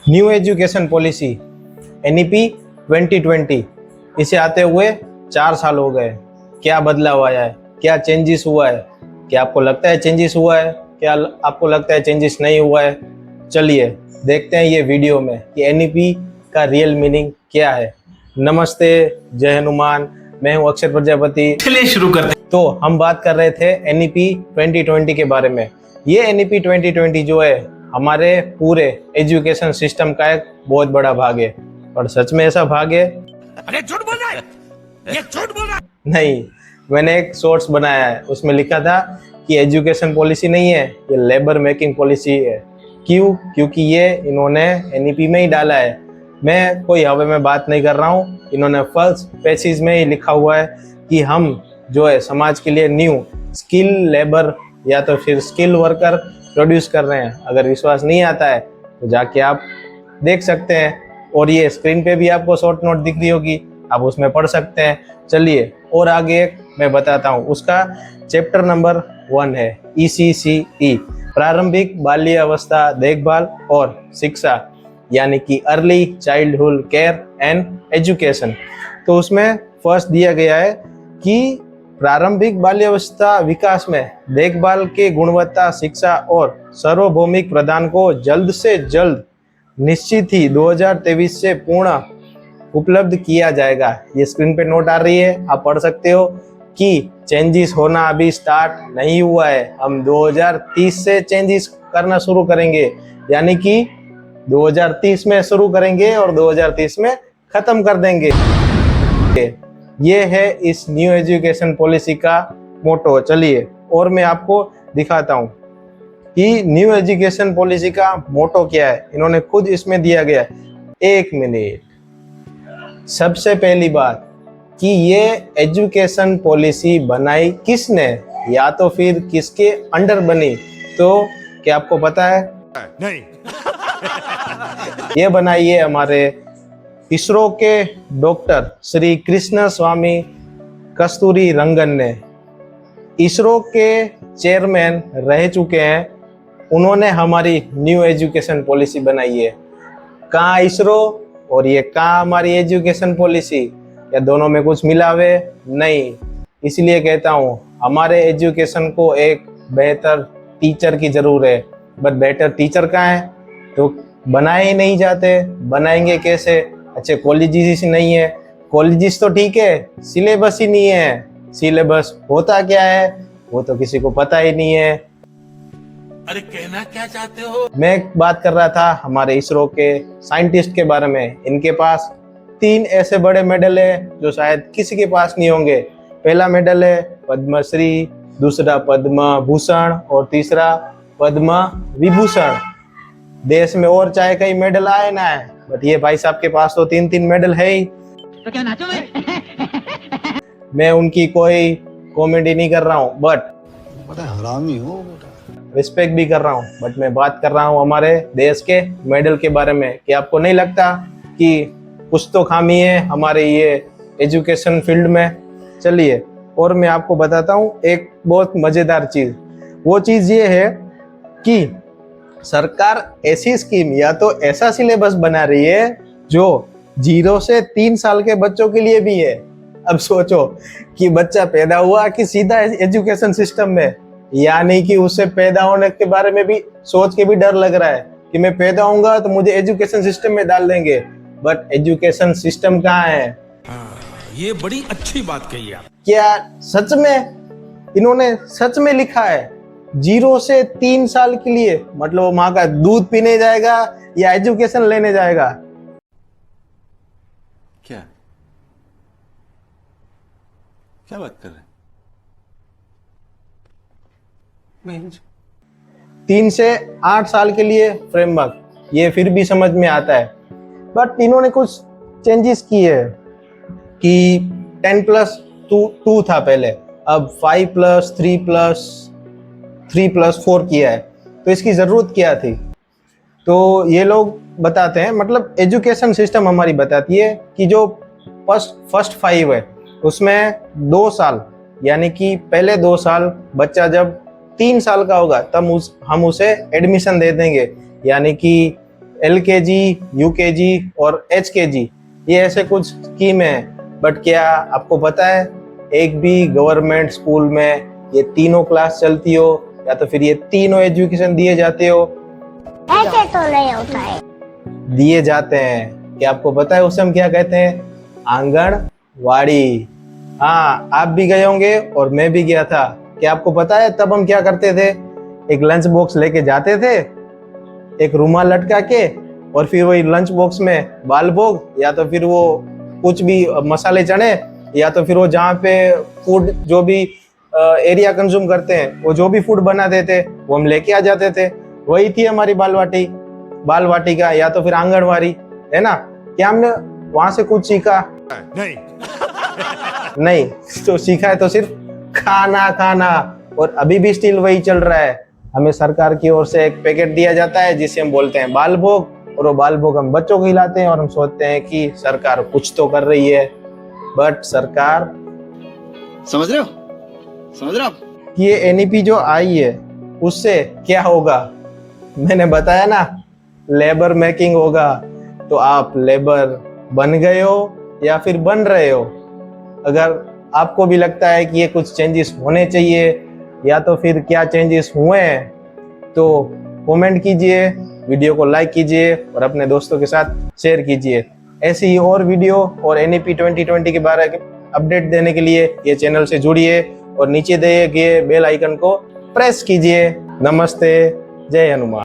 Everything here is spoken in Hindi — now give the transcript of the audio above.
न्यू एजुकेशन पॉलिसी एनईपी 2020 इसे आते हुए 4 साल हो गए। क्या बदलाव आया है, क्या चेंजेस हुआ है, क्या आपको लगता है चेंजेस हुआ है, क्या आपको लगता है चेंजेस नहीं हुआ है? चलिए देखते हैं ये वीडियो में कि एनईपी का रियल मीनिंग क्या है। नमस्ते, जय हनुमान, मैं हूं अक्षर प्रजापति। चलिए शुरू करते हैं। तो हम बात कर रहे थे एनईपी 2020 के बारे में। ये एनईपी 2020 जो है हमारे पूरे एजुकेशन सिस्टम का एक बहुत बड़ा भाग है। और सच में ऐसा भाग है? अरे झूठ बोल रहा है, ये झूठ बोल रहा है। नहीं, मैंने एक सोर्स बनाया है, उसमें लिखा था कि एजुकेशन पॉलिसी नहीं है, ये लेबर मेकिंग पॉलिसी है। क्यों? क्योंकि ये इन्होंने एनईपी में ही डाला है। मैं कोई हवा में बात नहीं कर रहा हूँ, इन्होंने फर्स्ट पेजेस में ही लिखा हुआ है कि हम जो है समाज के लिए न्यू स्किल लेबर या तो फिर स्किल वर्कर प्रोड्यूस कर रहे हैं। अगर विश्वास नहीं आता है तो जाके आप देख सकते हैं, और ये स्क्रीन पे भी आपको शॉर्ट नोट दिख रही होगी, आप उसमें पढ़ सकते हैं। चलिए और आगे मैं बताता हूँ। उसका चैप्टर नंबर 1 है ECCE, प्रारंभिक बाल्यावस्था देखभाल और शिक्षा, यानी कि early childhood care and education. तो उसमें फर्स्ट दिया गया है कि प्रारंभिक बाल्यावस्था विकास में देखभाल के गुणवत्ता, शिक्षा और सार्वभौमिक प्रदान को जल्द से जल्द निश्चित ही 2023 से पूर्ण उपलब्ध किया जाएगा। ये स्क्रीन पे नोट आ रही है, आप पढ़ सकते हो कि चेंजेस होना अभी स्टार्ट नहीं हुआ है। हम 2030 से चेंजेस करना शुरू करेंगे, यानी कि 2030 में शुरू करेंगे और 2030 में खत्म कर देंगे। ये है इस न्यू एजुकेशन पॉलिसी का मोटो। चलिए और मैं आपको दिखाता हूँ कि न्यू एजुकेशन पॉलिसी का मोटो क्या है। इन्होंने खुद इसमें दिया गया है। 1 मिनट। सबसे पहली बात कि ये एजुकेशन पॉलिसी बनाई किसने, या तो फिर किसके अंडर बनी, तो क्या आपको पता है? नहीं। ये बनाई है हमारे इसरो के डॉक्टर श्री कृष्ण स्वामी कस्तूरी रंगन ने। इसरो के चेयरमैन रह चुके हैं, उन्होंने हमारी न्यू एजुकेशन पॉलिसी बनाई है। कहाँ इसरो और ये कहाँ हमारी एजुकेशन पॉलिसी, या दोनों में कुछ मिलावे नहीं। इसलिए कहता हूँ हमारे एजुकेशन को एक बेहतर टीचर की जरूरत है। बट बेहतर टीचर कहाँ है? तो बनाए ही नहीं जाते। बनाएंगे कैसे? अच्छे कॉलेजेस ही नहीं है। कॉलेजेस तो ठीक है, सिलेबस ही नहीं है। सिलेबस होता क्या है वो तो किसी को पता ही नहीं है। अरे कहना क्या चाहते हो? मैं बात कर रहा था हमारे इसरो के साइंटिस्ट के बारे में। इनके पास 3 ऐसे बड़े मेडल है जो शायद किसी के पास नहीं होंगे। पहला मेडल है पद्मश्री, दूसरा पद्म भूषण और तीसरा पद्म विभूषण। देश में और चाहे कई मेडल आए ना है, बट ये भाई साहब के पास तो 3-3 मेडल है ही। तो क्या नाचो मैं? मैं उनकी कोई कॉमेडी नहीं कर रहा हूँ, बट बड़ा हरामी हो बेटा। रिस्पेक्ट भी कर रहा हूँ। बट मैं बात कर रहा हूँ हमारे देश के मेडल के बारे में। कि आपको नहीं लगता कि कुछ तो खामी है हमारे ये एजुकेशन फील्ड में? चलिए और मैं आपको बताता हूँ एक बहुत मजेदार चीज। वो चीज ये है कि सरकार ऐसी स्कीम या तो ऐसा सिलेबस बना रही है जो 0 से 3 साल के बच्चों के लिए भी है। अब सोचो कि बच्चा पैदा हुआ कि सीधा एजुकेशन सिस्टम में, यानी कि उसे पैदा होने के बारे में भी सोच के भी डर लग रहा है कि मैं पैदा होऊंगा तो मुझे एजुकेशन सिस्टम में डाल देंगे। बट एजुकेशन सिस्टम कहाँ है? ये बड़ी अच्छी बात कही आप। क्या सच में इन्होंने सच में लिखा है 0 से 3 साल के लिए? मतलब वो माँ का दूध पीने जाएगा या एजुकेशन लेने जाएगा? क्या क्या बात कर रहे हैं? 3 से 8 साल के लिए फ्रेमवर्क, ये फिर भी समझ में आता है। बट इन्होंने कुछ चेंजेस किए हैं कि 10+2 था पहले, अब 5+3+4 किया है। तो इसकी जरूरत क्या थी? तो ये लोग बताते हैं, मतलब एजुकेशन सिस्टम हमारी बताती है कि जो फर्स्ट 5 है उसमें 2 साल, यानी कि पहले 2 साल बच्चा जब 3 साल का होगा तब हम उसे एडमिशन दे देंगे, यानी कि LKG, UKG और HKG ये ऐसे कुछ स्कीम है। बट क्या आपको पता है एक भी गवर्नमेंट स्कूल में ये तीनों क्लास चलती हो या तो फिर ये तीनों एजुकेशन दिए जाते हो? ऐसे तो नहीं होता है। दिए जाते हैं। क्या आपको पता है उसे हम क्या कहते हैं? आंगनवाड़ी। हाँ, आप भी गए होंगे और मैं भी गया था। क्या आपको पता है तब हम क्या करते थे? एक लंच बॉक्स लेके जाते थे, एक रुमाल लटका के, और फिर वही लंच बॉक्स में बाल भोग या तो फिर वो कुछ भी मसाले चने या तो फिर वो जहाँ पे फूड जो भी एरिया कंज्यूम करते हैं वो जो भी फूड बनाते थे वो हम लेके आ जाते थे। वही थी हमारी बाल वाटिका या तो फिर आंगनवाड़ी, है ना? क्या हमने वहां से कुछ सीखा? नहीं। नहीं। तो सीखा है तो सिर्फ खाना, और अभी भी स्टिल वही चल रहा है। हमें सरकार की ओर से एक पैकेट दिया जाता है जिसे हम बोलते हैं बाल भोग, और वो बाल भोग हम बच्चों को खिलाते हैं और हम सोचते हैं कि सरकार कुछ तो कर रही है। बट सरकार समझ रहे हो? समझ रहे हो? ये NEP जो आई है उससे क्या होगा? मैंने बताया ना, लेबर मेकिंग होगा। तो आप लेबर बन गए हो या फिर बन रहे हो? अगर आपको भी लगता है कि ये कुछ चेंजेस होने चाहिए या तो फिर क्या चेंजेस हुए हैं तो कमेंट कीजिए, वीडियो को लाइक कीजिए और अपने दोस्तों के साथ शेयर कीजिए। ऐसी ही और वीडियो और NEP 2020 के बारे में अपडेट देने के लिए ये चैनल से जुड़िए और नीचे दिए गए बेल आइकन को प्रेस कीजिए। नमस्ते, जय हनुमान।